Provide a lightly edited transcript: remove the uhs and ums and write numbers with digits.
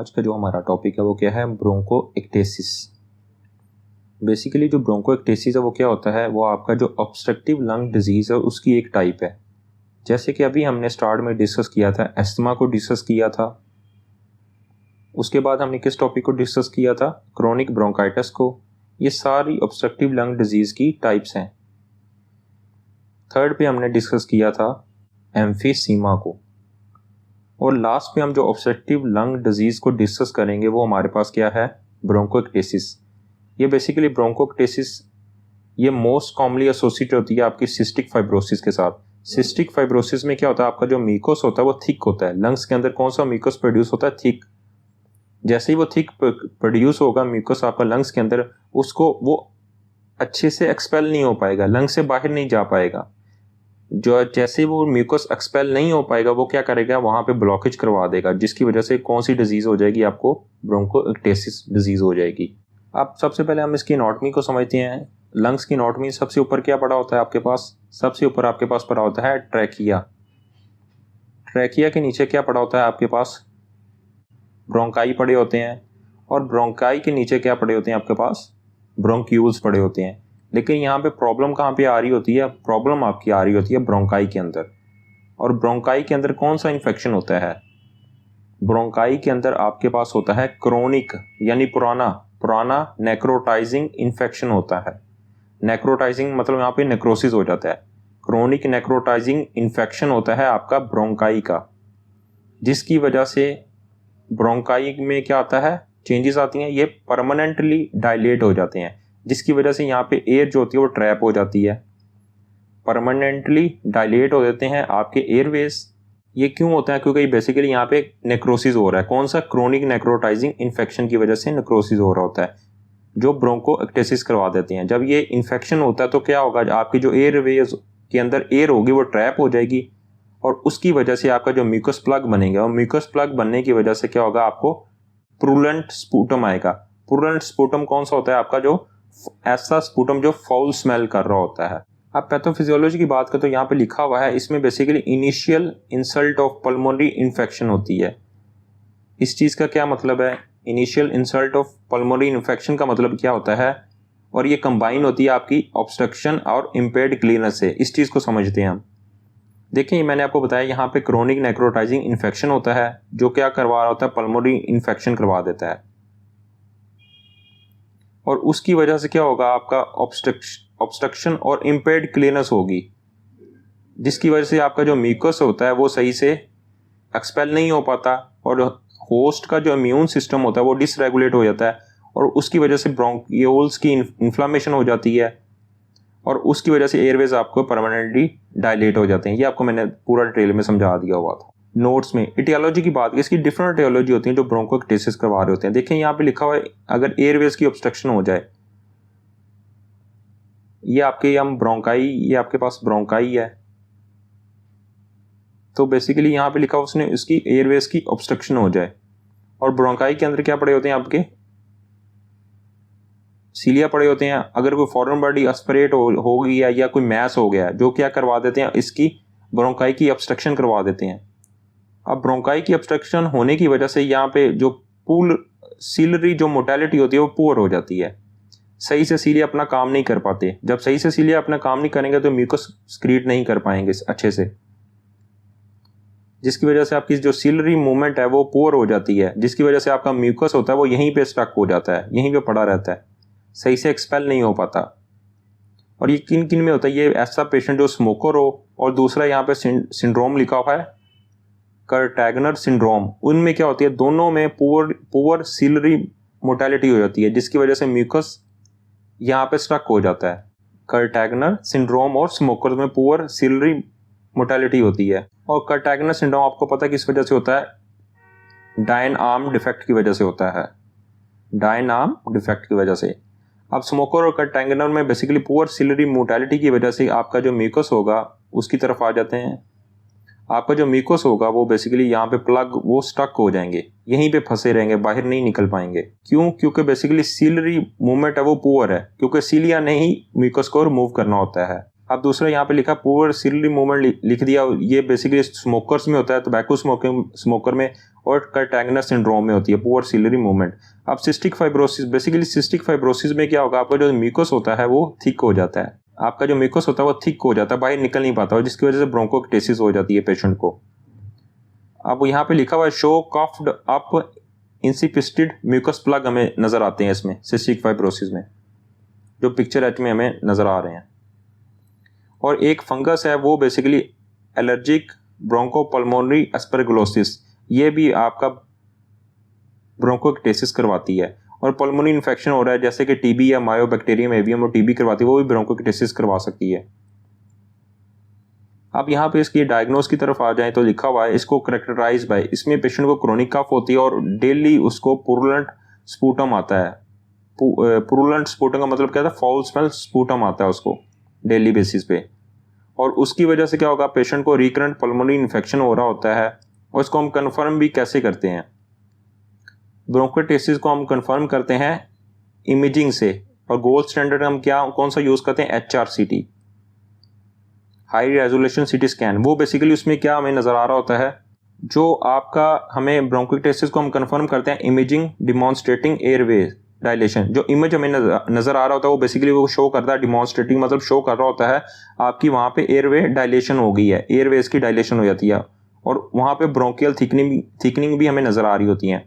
आज का जो हमारा टॉपिक है वो क्या है, ब्रोंकोएक्टेसिस। बेसिकली जो ब्रोंकोएक्टेसिस है वो क्या होता है, वो आपका जो ऑब्स्ट्रक्टिव लंग डिजीज़ है उसकी एक टाइप है। जैसे कि अभी हमने स्टार्ट में डिस्कस किया था, एस्थमा को डिस्कस किया था। उसके बाद हमने किस टॉपिक को डिस्कस किया था, क्रोनिक ब्रोंकाइटिस को। ये सारी ऑब्स्ट्रक्टिव लंग डिजीज़ की टाइप्स हैं। थर्ड पे हमने डिस्कस किया था एम्फीसीमा को। और लास्ट पे हम जो ऑब्स्ट्रक्टिव लंग डिजीज़ को डिस्कस करेंगे वो हमारे पास क्या है, ब्रोंकोएक्टेसिस। ये बेसिकली ब्रोंकोएक्टेसिस ये मोस्ट कॉमनली एसोसिएट होती है आपकी सिस्टिक फाइब्रोसिस के साथ। सिस्टिक फाइब्रोसिस में क्या होता है, आपका जो म्यूकस होता है वो थिक होता है। लंग्स के अंदर कौन सा म्यूकस प्रोड्यूस होता है, थिक। जैसे ही वो थिक प्रोड्यूस होगा म्यूकस आपका लंग्स के अंदर, उसको वो अच्छे से एक्सपेल नहीं हो पाएगा, लंग से बाहर नहीं जा पाएगा। जो जैसे वो म्यूकस एक्सपेल नहीं हो पाएगा वो क्या करेगा, वहाँ पे ब्लॉकेज करवा देगा, जिसकी वजह से कौन सी डिजीज़ हो जाएगी, आपको ब्रोंकोएक्टेसिस डिजीज़ हो जाएगी। अब सबसे पहले हम इसकी एनाटॉमी को समझते हैं। लंग्स की एनाटॉमी सबसे ऊपर क्या पड़ा होता है आपके पास, सबसे ऊपर आपके पास पड़ा होता है ट्रैकिया। ट्रैकिया के नीचे क्या पड़ा होता है आपके पास, ब्रोंकाई पड़े होते हैं। और ब्रोंकाई के नीचे क्या पड़े होते हैं आपके पास, ब्रोंक्यूल्स पड़े होते हैं। लेकिन यहाँ पे प्रॉब्लम कहाँ पे आ रही होती है, प्रॉब्लम आपकी आ रही होती है ब्रोंकाई के अंदर। और ब्रोंकाई के अंदर कौन सा इन्फेक्शन होता है, ब्रोंकाई के अंदर आपके पास होता है क्रोनिक यानी पुराना नेक्रोटाइजिंग इन्फेक्शन होता है। नेक्रोटाइजिंग मतलब यहाँ पे नेक्रोसिस हो जाता है। क्रोनिक नेक्रोटाइजिंग इन्फेक्शन होता है आपका ब्रोंकाई का, जिसकी वजह से ब्रोंकाई में क्या आता है, चेंजेस आती हैं, ये परमानेंटली डायलेट हो जाते हैं, जिसकी वजह से यहाँ पे एयर जो होती है वो ट्रैप हो जाती है। परमानेंटली डायलेट हो जाते हैं आपके एयरवेज। ये क्यों होता है, क्योंकि बेसिकली यहाँ पे नेक्रोसिस हो रहा है। कौन सा, क्रोनिक नेक्रोटाइजिंग इन्फेक्शन की वजह से नेक्रोसिस हो रहा होता है, जो ब्रोंकोएक्टेसिस करवा देते हैं। जब ये इन्फेक्शन होता है तो क्या होगा, आपकी जो एयरवेज के अंदर एयर होगी वो ट्रैप हो जाएगी, और उसकी वजह से आपका जो म्यूकस प्लग बनेगा, और म्यूकस प्लग बनने की वजह से क्या होगा, आपको प्रूलेंट स्पूटम आएगा। प्रूलेंट स्पूटम कौन सा होता है आपका, जो ऐसा स्पूटम जो फाउल स्मेल कर रहा होता है। अब पैथोफिजियोलॉजी की बात करें तो यहाँ पे लिखा हुआ है, इसमें basically initial insult of pulmonary infection होती है। इस चीज़ का क्या मतलब है, initial insult of pulmonary infection का मतलब क्या होता है, और ये कंबाइन होती है आपकी ऑब्स्ट्रक्शन और इम्पेयर्ड क्लीनेस से। इस चीज़ को समझते हैं हम। देखिए मैंने आपको बताया यहाँ पे क्रोनिक नेक्रोटाइजिंग इन्फेक्शन होता है, जो क्या करवा रहा होता है, पल्मोनरी इन्फेक्शन करवा देता है। और उसकी वजह से क्या होगा, आपका ऑब्स्ट्रक्शन और इम्पेयर्ड क्लीनेस होगी, जिसकी वजह से आपका जो म्यूकस होता है वो सही से एक्सपेल नहीं हो पाता, और होस्ट का जो इम्यून सिस्टम होता है वो डिसरेगुलेट हो जाता है, और उसकी वजह से ब्रोंकियोल्स की इन्फ्लामेशन हो जाती है, और उसकी वजह से एयरवेज आपको परमानेंटली डायलेट हो जाते हैं। ये आपको मैंने पूरा डिटेल में समझा दिया हुआ था नोट्स में। इटियोलॉजी की बात, इसकी डिफरेंट इटियोलॉजी होती है जो ब्रोंकोएक्टेसिस करवा रहे होते हैं। देखिए यहाँ पे लिखा हुआ है, अगर एयरवेज की ऑब्स्ट्रक्शन हो जाए, ये आपके हम ब्रोंकाई, ये आपके पास ब्रोंकाई है, तो बेसिकली यहाँ पे लिखा उसने इसकी एयरवेज की ऑब्स्ट्रक्शन हो जाए, और ब्रोंकाई के अंदर क्या पड़े होते हैं आपके, सीलिया पड़े होते हैं। अगर कोई फॉरेन बॉडी एस्पिरेट हो गई है या कोई मैस हो गया, जो क्या करवा देते हैं, इसकी ब्रोंकाई की ऑब्स्ट्रक्शन करवा देते हैं। अब ब्रोंकाई की ऑब्स्ट्रक्शन होने की वजह से यहाँ पे जो पूल सीलरी जो मोटेलिटी होती है वो पुअर हो जाती है, सही से सीलिया अपना काम नहीं कर पाते। जब सही से सीलिया अपना काम नहीं करेंगे तो म्यूकस स्क्रीट नहीं कर पाएंगे अच्छे से, जिसकी वजह से आपकी जो सीलरी मूवमेंट है वो पुअर हो जाती है, जिसकी वजह से आपका म्यूकस होता है वो यहीं पे स्टक हो जाता है, यहीं पे पड़ा रहता है, सही से एक्सपेल नहीं हो पाता। और ये किन किन में होता है, ये ऐसा पेशेंट जो स्मोकर हो, और दूसरा यहाँ पे सिंड्रोम लिखा हुआ है कर्टैगनर सिंड्रोम, उनमें क्या होती है, दोनों में पुअर सीलरी मोटेलिटी हो जाती है, जिसकी वजह से म्यूकस यहाँ पे स्टक हो जाता है। कर्टैगनर सिंड्रोम और स्मोकर में पुअर सीलरी मोटेलिटी होती है। और कर्टैगनर सिंड्रोम आपको पता है किस वजह से होता है, डाइन आर्म डिफेक्ट की वजह से होता है, डाइन आर्म डिफेक्ट की वजह से। अब स्मोकर और कर्टैगनर में बेसिकली पुअर सीलरी मोटेलिटी की वजह से आपका जो म्यूकस होगा उसकी तरफ आ जाते हैं। आपका जो म्यूकस होगा वो बेसिकली यहाँ पे प्लग वो स्टक हो जाएंगे, यहीं पे फंसे रहेंगे, बाहर नहीं निकल पाएंगे। क्यों, क्योंकि बेसिकली सीलरी मूवमेंट है वो पुअर है, क्योंकि सीलिया ने ही म्यूकस को रिमूव करना होता है। अब दूसरा यहाँ पे लिखा पुअर सिलियरी मूवमेंट लिख दिया, ये बेसिकली स्मोकर्स में होता है, टोबैको स्मोकर में और कर्टैगनर सिंड्रोम में होती है पुअर सिलियरी मूवमेंट। अब cystic fibrosis, basically cystic fibrosis में क्या होगा, आपका जो म्यूकस होता है वो थिक हो जाता है, आपका जो म्यूकस होता है वो थिक हो जाता है, बाहर निकल नहीं पाता, और जिसकी वजह से ब्रोंकोएक्टेसिस हो जाती है पेशेंट को। अब यहाँ पे लिखा हुआ है show coughed up inspissated mucus plug हमें नजर आते हैं इसमें सिस्टिक फाइब्रोसिस में, जो पिक्चर एच में हमें नजर आ रहे हैं। और एक फंगस है वो बेसिकली एलर्जिक ब्रोंकोपल्मोनरी एस्परगिलोसिस, ये भी आपका ब्रोंकोएक्टेसिस करवाती है। और पल्मोनरी इन्फेक्शन हो रहा है जैसे कि टीबी या मायोबैक्टीरियम एवियम और टीबी करवाती है, वो भी ब्रोंकोएक्टेसिस करवा सकती है। अब यहाँ पे इसकी डायग्नोस की तरफ आ जाएं तो लिखा हुआ है इसको करेक्टराइज बाय, इसमें पेशेंट को क्रोनिक कफ होती है और डेली उसको पुरुलेंट स्पूटम आता है। पुरुलेंट स्पूटम का मतलब क्या था, फाउल स्मेल स्पूटम आता है उसको डेली बेसिस पे, और उसकी वजह से क्या होगा, पेशेंट को रिकरेंट पल्मोनरी इन्फेक्शन हो रहा होता है। और इसको हम कंफर्म भी कैसे करते हैं, ब्रोंकोएक्टेसिस को हम कंफर्म करते हैं इमेजिंग से, और गोल्ड स्टैंडर्ड हम कौन सा यूज करते हैं, HRCT, high resolution CT scan. वो बेसिकली उसमें क्या हमें नजर आ रहा होता है, जो आपका हमें ब्रोंकोएक्टेसिस को हम कंफर्म करते हैं इमेजिंग डिमॉन्स्ट्रेटिंग एयरवे डायलेशन, जो इमेज हमें नजर आ रहा होता है वो बेसिकली वो शो करता है, डिमॉन्स्ट्रेटिंग मतलब शो कर रहा होता है आपकी वहां पे एयरवे डायलेशन हो गई है, एयरवेज की डायलेशन हो जाती है, और वहां पे ब्रोंकियल थिकनिंग भी हमें नजर आ रही होती है।